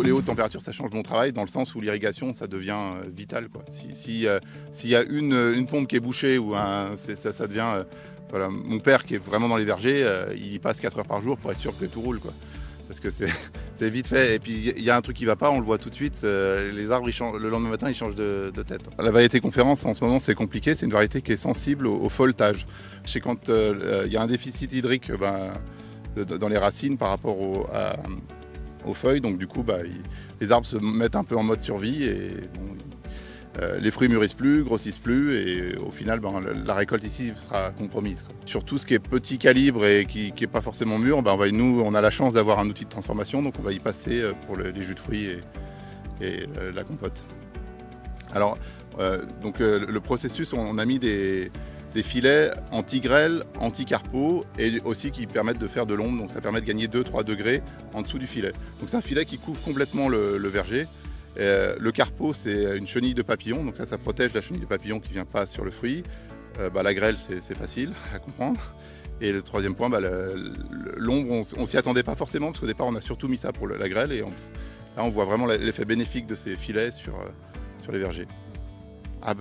Les hautes températures, ça change mon travail dans le sens où l'irrigation, ça devient vital, quoi. S'il y a une pompe qui est bouchée, ou ça devient... voilà. Mon père, qui est vraiment dans les vergers, il y passe 4 heures par jour pour être sûr que tout roule, quoi. Parce que c'est vite fait. Et puis, il y a un truc qui ne va pas, on le voit tout de suite. Les arbres, le lendemain matin, ils changent de tête. La variété conférence, en ce moment, c'est compliqué. C'est une variété qui est sensible au feuilletage. Je sais quand il y a un déficit hydrique dans les racines par rapport aux feuilles, donc du coup les arbres se mettent un peu en mode survie et les fruits mûrissent plus, grossissent plus et au final la récolte ici sera compromise, quoi. Sur tout ce qui est petit calibre et qui n'est pas forcément mûr, nous on a la chance d'avoir un outil de transformation, donc on va y passer pour les jus de fruits et la compote. Alors le processus, on a mis des filets anti-grêle, anti-carpeaux et aussi qui permettent de faire de l'ombre, donc ça permet de gagner 2-3 degrés en dessous du filet. Donc c'est un filet qui couvre complètement le verger. Le carpeau, c'est une chenille de papillon, donc ça protège la chenille de papillon qui ne vient pas sur le fruit. La grêle, c'est facile à comprendre. Et le troisième point, l'ombre, on ne s'y attendait pas forcément, parce qu'au départ on a surtout mis ça pour la grêle et là on voit vraiment l'effet bénéfique de ces filets sur les vergers.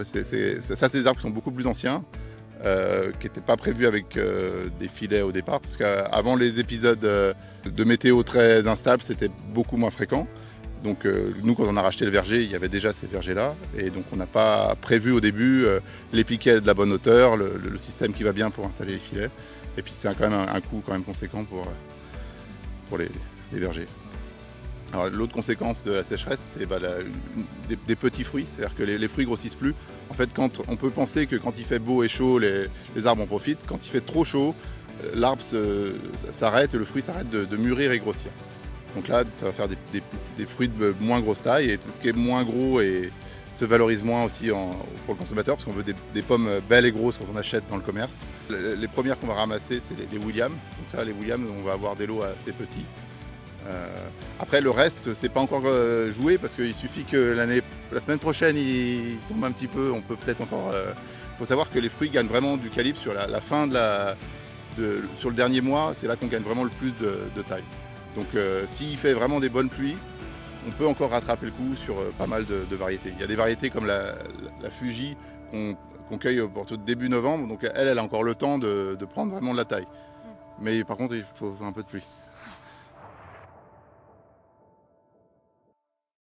C'est des arbres qui sont beaucoup plus anciens. Qui n'était pas prévu avec des filets au départ, parce qu'avant les épisodes de météo très instables, c'était beaucoup moins fréquent. Donc nous, quand on a racheté le verger, il y avait déjà ces vergers-là, et donc on n'a pas prévu au début les piquets de la bonne hauteur, le système qui va bien pour installer les filets, et puis c'est quand même un coût quand même conséquent pour les vergers. Alors, l'autre conséquence de la sécheresse, c'est des petits fruits, c'est-à-dire que les fruits grossissent plus. En fait, on peut penser que quand il fait beau et chaud, les arbres en profitent. Quand il fait trop chaud, l'arbre s'arrête et le fruit s'arrête de mûrir et grossir. Donc là, ça va faire des fruits de moins grosse taille, et tout ce qui est moins gros se valorise moins aussi pour le consommateur, parce qu'on veut des pommes belles et grosses quand on achète dans le commerce. Les premières qu'on va ramasser, c'est les Williams. Donc là, les Williams, on va avoir des lots assez petits. Après le reste, c'est pas encore joué, parce qu'il suffit que la semaine prochaine il tombe un petit peu, on peut peut-être encore... faut savoir que les fruits gagnent vraiment du calibre sur la fin sur le dernier mois, c'est là qu'on gagne vraiment le plus de taille. Donc s'il fait vraiment des bonnes pluies, on peut encore rattraper le coup sur pas mal de variétés. Il y a des variétés comme la Fuji qu'on cueille pour tout début novembre, donc elle a encore le temps de prendre vraiment de la taille. Mais par contre, il faut un peu de pluie.